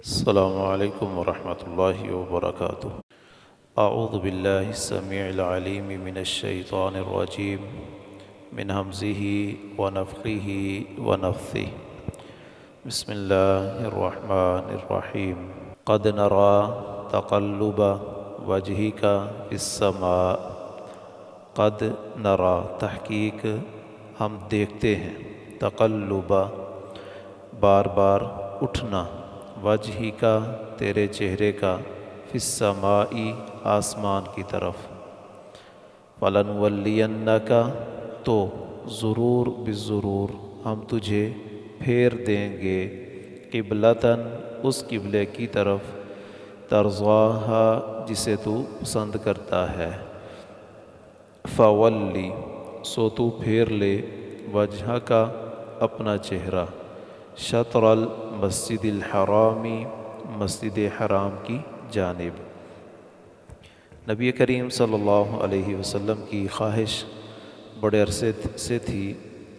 السلام علیکم ورحمۃ اللہ وبرکاتہ۔ اعوذ باللہ السمیع العلیم من الشیطان الرجیم من ہمزہ ونفخہ ونفثہ۔ بسم اللہ الرحمن الرحیم۔ قد نرى تقلب وجہک فی السماء۔ قد نرى تحقیق ہم دیکھتے ہیں، تقلب بار بار اٹھنا، وجہی کا تیرے چہرے کا، فی السماء آسمان کی طرف، فلنولینک تو ضرور بالضرور ہم تجھے پھیر دیں گے، قبلتاً اس قبلے کی طرف، ترضاہا جسے تو پسند کرتا ہے، فولی سو تو پھیر لے، وجہ کا اپنا چہرہ، شطر المسجد الحرامی مسجد حرام کی جانب۔ نبی کریم صلی اللہ علیہ وسلم کی خواہش بڑے عرصے سے تھی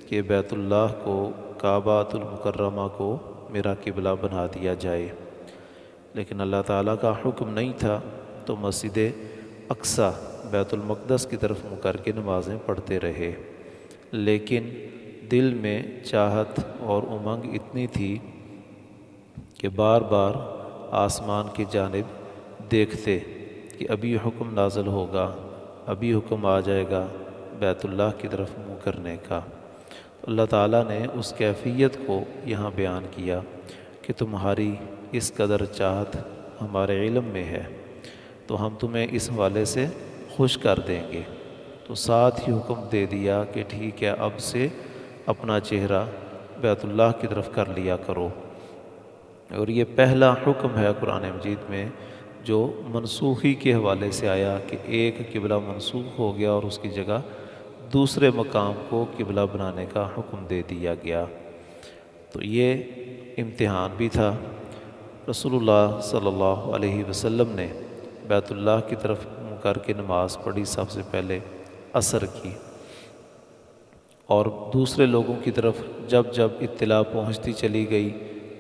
کہ بیت اللہ کو، کعبۃ المکرمہ کو میرا قبلہ بنا دیا جائے، لیکن اللہ تعالیٰ کا حکم نہیں تھا، تو مسجد اقصیٰ بیت المقدس کی طرف منہ کر کے نمازیں پڑھتے رہے، لیکن دل میں چاہت اور امنگ اتنی تھی کہ بار بار آسمان کی جانب دیکھتے کہ ابھی حکم نازل ہوگا، ابھی حکم آ جائے گا بیت اللہ کی طرف منہ کرنے کا۔ اللہ تعالیٰ نے اس کیفیت کو یہاں بیان کیا کہ تمہاری اس قدر چاہت ہمارے علم میں ہے، تو ہم تمہیں اس حوالے سے خوش کر دیں گے، تو ساتھ ہی حکم دے دیا کہ ٹھیک ہے، اب سے اپنا چہرہ بیت اللہ کی طرف کر لیا کرو۔ اور یہ پہلا حکم ہے قرآن مجید میں جو منسوخی کے حوالے سے آیا کہ ایک قبلہ منسوخ ہو گیا اور اس کی جگہ دوسرے مقام کو قبلہ بنانے کا حکم دے دیا گیا۔ تو یہ امتحان بھی تھا۔ رسول اللہ صلی اللہ علیہ وسلم نے بیت اللہ کی طرف منہ کر کے نماز پڑھی سب سے پہلے عصر کی، اور دوسرے لوگوں کی طرف جب جب اطلاع پہنچتی چلی گئی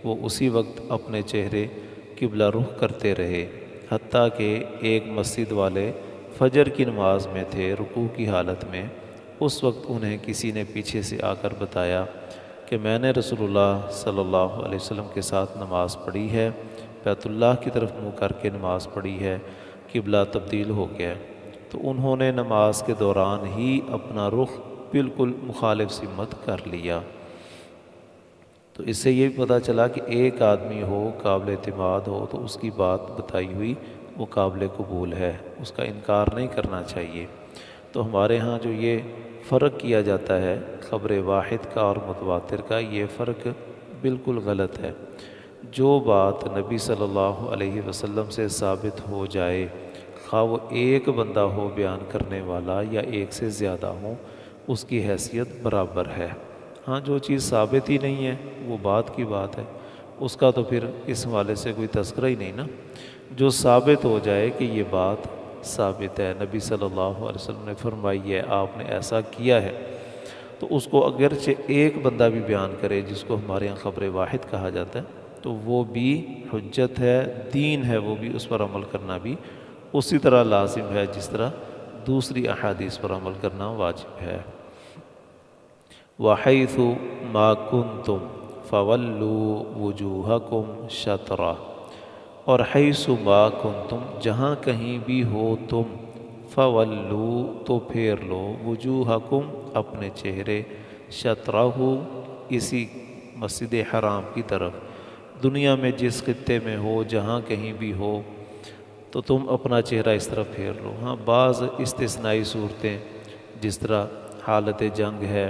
وہ اسی وقت اپنے چہرے قبلہ رخ کرتے رہے، حتیٰ کہ ایک مسجد والے فجر کی نماز میں تھے، رکوع کی حالت میں، اس وقت انہیں کسی نے پیچھے سے آ کر بتایا کہ میں نے رسول اللہ صلی اللہ علیہ وسلم کے ساتھ نماز پڑھی ہے، بیت اللہ کی طرف منہ کر کے نماز پڑھی ہے، قبلہ تبدیل ہو گیا، تو انہوں نے نماز کے دوران ہی اپنا رخ بالکل مخالف سمت کر لیا۔ تو اس سے یہ پتہ چلا کہ ایک آدمی ہو، قابل اعتماد ہو، تو اس کی بات بتائی ہوئی وہ قابل قبول ہے، اس کا انکار نہیں کرنا چاہیے۔ تو ہمارے ہاں جو یہ فرق کیا جاتا ہے خبر واحد کا اور متواتر کا، یہ فرق بالکل غلط ہے۔ جو بات نبی صلی اللہ علیہ وسلم سے ثابت ہو جائے، خواہ وہ ایک بندہ ہو بیان کرنے والا یا ایک سے زیادہ ہوں، اس کی حیثیت برابر ہے۔ ہاں، جو چیز ثابت ہی نہیں ہے وہ بات کی بات ہے، اس کا تو پھر اس حوالے سے کوئی تذکرہ ہی نہیں نا۔ جو ثابت ہو جائے کہ یہ بات ثابت ہے، نبی صلی اللہ علیہ وسلم نے فرمائی ہے، آپ نے ایسا کیا ہے، تو اس کو اگرچہ ایک بندہ بھی بیان کرے، جس کو ہمارے یہاں خبر واحد کہا جاتا ہے، تو وہ بھی حجت ہے، دین ہے، وہ بھی اس پر عمل کرنا بھی اسی طرح لازم ہے جس طرح دوسری احادیث پر عمل کرنا واجب ہے۔ وَحَيْثُ مَا كُنْتُمْ فَوَلُّوا وُجُوهَكُمْ شَطْرَهُ، اور حیث ما کنتم جہاں کہیں بھی ہو تم، فَوَلُّوا تو پھیر لو، وجوہکم اپنے چہرے، شطرہ اسی مسجد حرام کی طرف، دنیا میں جس خطے میں ہو، جہاں کہیں بھی ہو، تو تم اپنا چہرہ اس طرف پھیر لو۔ ہاں، بعض استثنائی صورتیں جس طرح حالت جنگ ہے،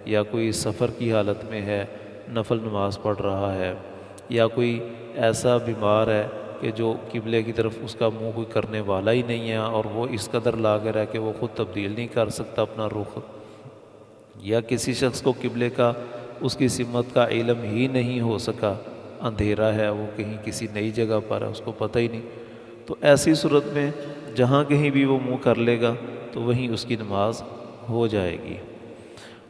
یا کوئی سفر کی حالت میں ہے، نفل نماز پڑھ رہا ہے، یا کوئی ایسا بیمار ہے کہ جو قبلے کی طرف اس کا منہ کوئی کرنے والا ہی نہیں ہے، اور وہ اس قدر لاغر ہے کہ وہ خود تبدیل نہیں کر سکتا اپنا رخ، یا کسی شخص کو قبلے کا، اس کی سمت کا علم ہی نہیں ہو سکا، اندھیرا ہے، وہ کہیں کسی نئی جگہ پر ہے، اس کو پتہ ہی نہیں، تو ایسی صورت میں جہاں کہیں بھی وہ منہ کر لے گا تو وہیں اس کی نماز ہو جائے گی۔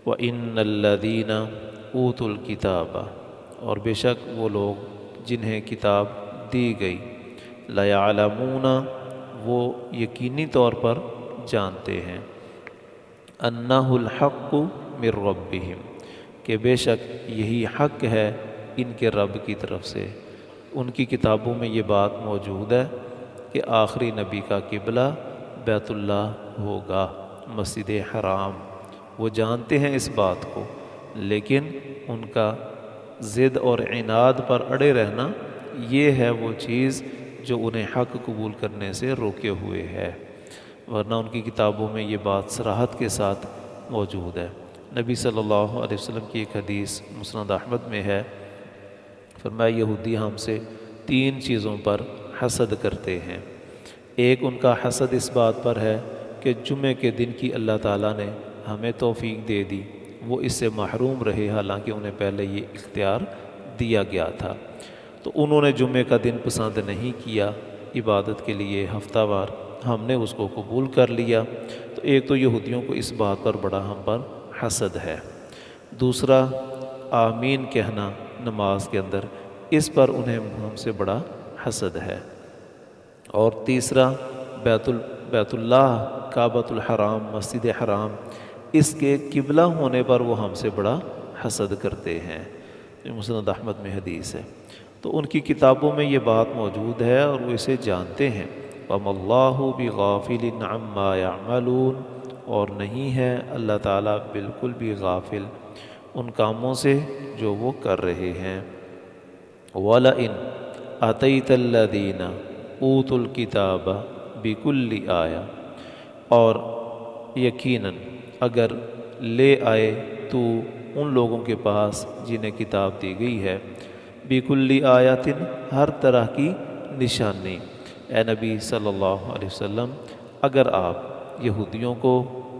وَإِنَّ الَّذِينَ أُوتُوا الْكِتَابَ، اور بے شک وہ لوگ جنہیں کتاب دی گئی، لیعلمون وہ یقینی طور پر جانتے ہیں، انہ الحق من ربہم کہ بے شک یہی حق ہے ان کے رب کی طرف سے۔ ان کی کتابوں میں یہ بات موجود ہے کہ آخری نبی کا قبلہ بیت اللہ ہوگا، مسجد حرام، وہ جانتے ہیں اس بات کو، لیکن ان کا ضد اور عناد پر اڑے رہنا یہ ہے وہ چیز جو انہیں حق قبول کرنے سے روکے ہوئے ہے، ورنہ ان کی کتابوں میں یہ بات صراحت کے ساتھ موجود ہے۔ نبی صلی اللہ علیہ وسلم کی ایک حدیث مسند احمد میں ہے، فرمایا یہودی ہم سے 3 چیزوں پر حسد کرتے ہیں۔ ایک ان کا حسد اس بات پر ہے کہ جمعے کے دن کی اللہ تعالیٰ نے ہمیں توفیق دے دی، وہ اس سے محروم رہے حالانکہ انہیں پہلے یہ اختیار دیا گیا تھا، تو انہوں نے جمعے کا دن پسند نہیں کیا عبادت کے لیے ہفتہ وار، ہم نے اس کو قبول کر لیا۔ تو ایک تو یہودیوں کو اس بات پر بڑا ہم پر حسد ہے۔ دوسرا آمین کہنا نماز کے اندر، اس پر انہیں ہم سے بڑا حسد ہے۔ اور تیسرا بیت اللہ کعبۃ الحرام، مسجد حرام، اس کے قبلہ ہونے پر وہ ہم سے بڑا حسد کرتے ہیں، یہ مسند احمد میں حدیث ہے۔ تو ان کی کتابوں میں یہ بات موجود ہے اور وہ اسے جانتے ہیں۔ وَمَا اللَّهُ بِغَافِلٍ عَمَّا يَعْمَلُونَ اور نہیں ہے اللہ تعالیٰ بالکل بھی غافل ان کاموں سے جو وہ کر رہے ہیں۔ وَلَئِنْ أَتَيْتَ الَّذِينَ أُوتُوا الْكِتَابَ بِكُلِّ آیَةٍ اور یقیناً اگر لے آئے تو ان لوگوں کے پاس جنہیں کتاب دی گئی ہے، بِكُلِّ آیَةٍ ہر طرح کی نشانی، اے نبی صلی اللہ علیہ وسلم اگر آپ یہودیوں کو،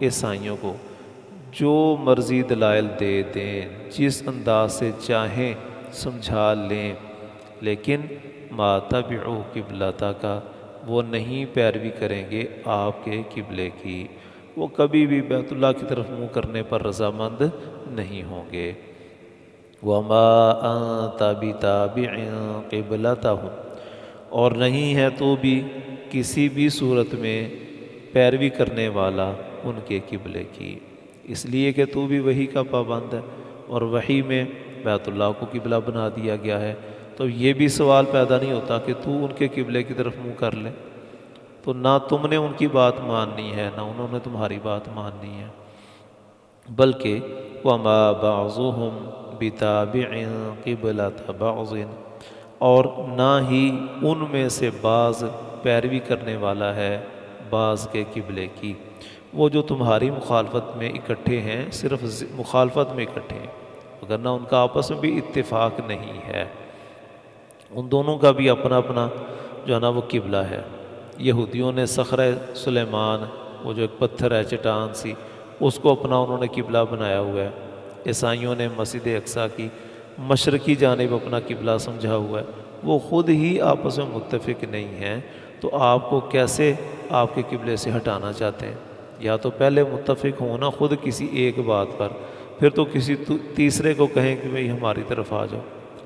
عیسائیوں کو جو مرضی دلائل دے دیں، جس انداز سے چاہیں سمجھا لیں، لیکن ما تبعوا قبلتک وہ نہیں پیروی کریں گے آپ کے قبلے کی، وہ کبھی بھی بیت اللہ کی طرف منہ کرنے پر رضامند نہیں ہوں گے۔ وما انت بتابع قبلتهم اور نہیں ہے تو بھی کسی بھی صورت میں پیروی کرنے والا ان کے قبلے کی، اس لیے کہ تو بھی وحی کا پابند ہے اور وحی میں بیت اللہ کو قبلہ بنا دیا گیا ہے، تو یہ بھی سوال پیدا نہیں ہوتا کہ تو ان کے قبلے کی طرف منہ کر لے، تو نہ تم نے ان کی بات ماننی ہے نہ انہوں نے تمہاری بات ماننی ہے، بلکہ وما بعضهم بتابع قبلۃ بعض اور نہ ہی ان میں سے بعض پیروی کرنے والا ہے بعض کے قبلے کی، وہ جو تمہاری مخالفت میں اکٹھے ہیں صرف مخالفت میں اکٹھے ہیں، وگرنہ ان کا آپس میں بھی اتفاق نہیں ہے، ان دونوں کا بھی اپنا اپنا جو ہے نا وہ قبلہ ہے۔ یہودیوں نے صخرہ سلیمان، وہ جو ایک پتھر ہے چٹان سی، اس کو اپنا انہوں نے قبلہ بنایا ہوا ہے، عیسائیوں نے مسجد اقصیٰ کی مشرقی جانب اپنا قبلہ سمجھا ہوا ہے، وہ خود ہی آپس میں متفق نہیں ہیں، تو آپ کو کیسے آپ کے قبلے سے ہٹانا چاہتے ہیں؟ یا تو پہلے متفق ہونا خود کسی ایک بات پر، پھر تو کسی تیسرے کو کہیں کہ بھئی ہماری طرف آ جاؤ۔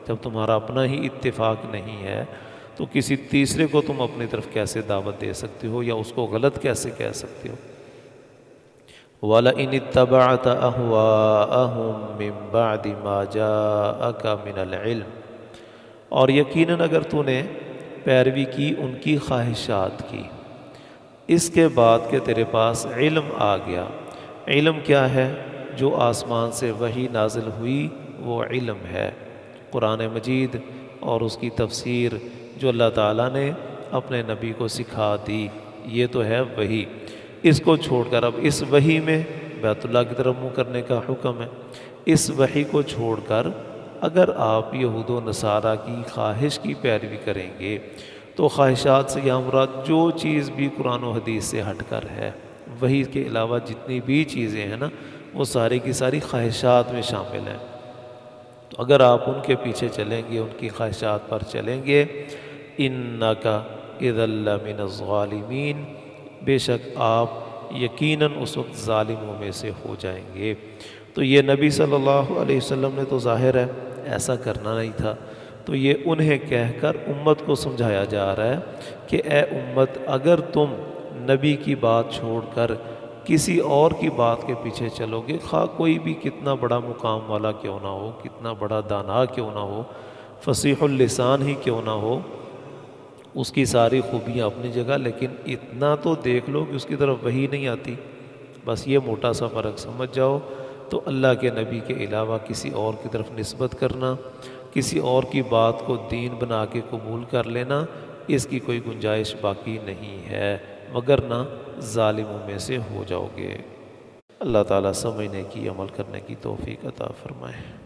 جب تمہارا اپنا ہی اتفاق نہیں ہے تو کسی تیسرے کو تم اپنی طرف کیسے دعوت دے سکتے ہو یا اس کو غلط کیسے کہہ سکتے ہو؟ وَلَئِنِ اتَّبَعْتَ أَهْوَاءَهُم مِّن بَعْدِ مَا جَاءَكَ مِنَ الْعِلْمِ اور یقیناً اگر تو نے پیروی کی ان کی خواہشات کی، اس کے بعد کہ تیرے پاس علم آ گیا۔ علم کیا ہے؟ جو آسمان سے وحی نازل ہوئی وہ علم ہے، قرآن مجید اور اس کی تفسیر جو اللہ تعالیٰ نے اپنے نبی کو سکھا دی، یہ تو ہے وحی۔ اس کو چھوڑ کر اب اس وحی میں بیت اللہ کی طرف منہ کرنے کا حکم ہے، اس وحی کو چھوڑ کر اگر آپ یہود و نصارہ کی خواہش کی پیروی کریں گے تو خواہشات سے یا مراد جو چیز بھی قرآن و حدیث سے ہٹ کر ہے، وحی کے علاوہ جتنی بھی چیزیں ہیں نا وہ ساری کی ساری خواہشات میں شامل ہیں، تو اگر آپ ان کے پیچھے چلیں گے، ان کی خواہشات پر چلیں گے، اِنَّكَ اِذًا لَّمِنَ الظَّالِمِينَ بے شک آپ یقیناً اس وقت ظالموں میں سے ہو جائیں گے۔ تو یہ نبی صلی اللہ علیہ وسلم نے تو ظاہر ہے ایسا کرنا نہیں تھا، تو یہ انہیں کہہ کر امت کو سمجھایا جا رہا ہے کہ اے امت، اگر تم نبی کی بات چھوڑ کر کسی اور کی بات کے پیچھے چلو گے، خواہ کوئی بھی کتنا بڑا مقام والا کیوں نہ ہو، کتنا بڑا دانا کیوں نہ ہو، فصیح اللسان ہی کیوں نہ ہو، اس کی ساری خوبیاں اپنی جگہ، لیکن اتنا تو دیکھ لو کہ اس کی طرف وحی نہیں آتی، بس یہ موٹا سا فرق سمجھ جاؤ۔ تو اللہ کے نبی کے علاوہ کسی اور کی طرف نسبت کرنا، کسی اور کی بات کو دین بنا کے قبول کر لینا، اس کی کوئی گنجائش باقی نہیں ہے، مگر نہ ظالموں میں سے ہو جاؤ گے۔ اللہ تعالیٰ سمجھنے کی، عمل کرنے کی توفیق عطا فرمائے۔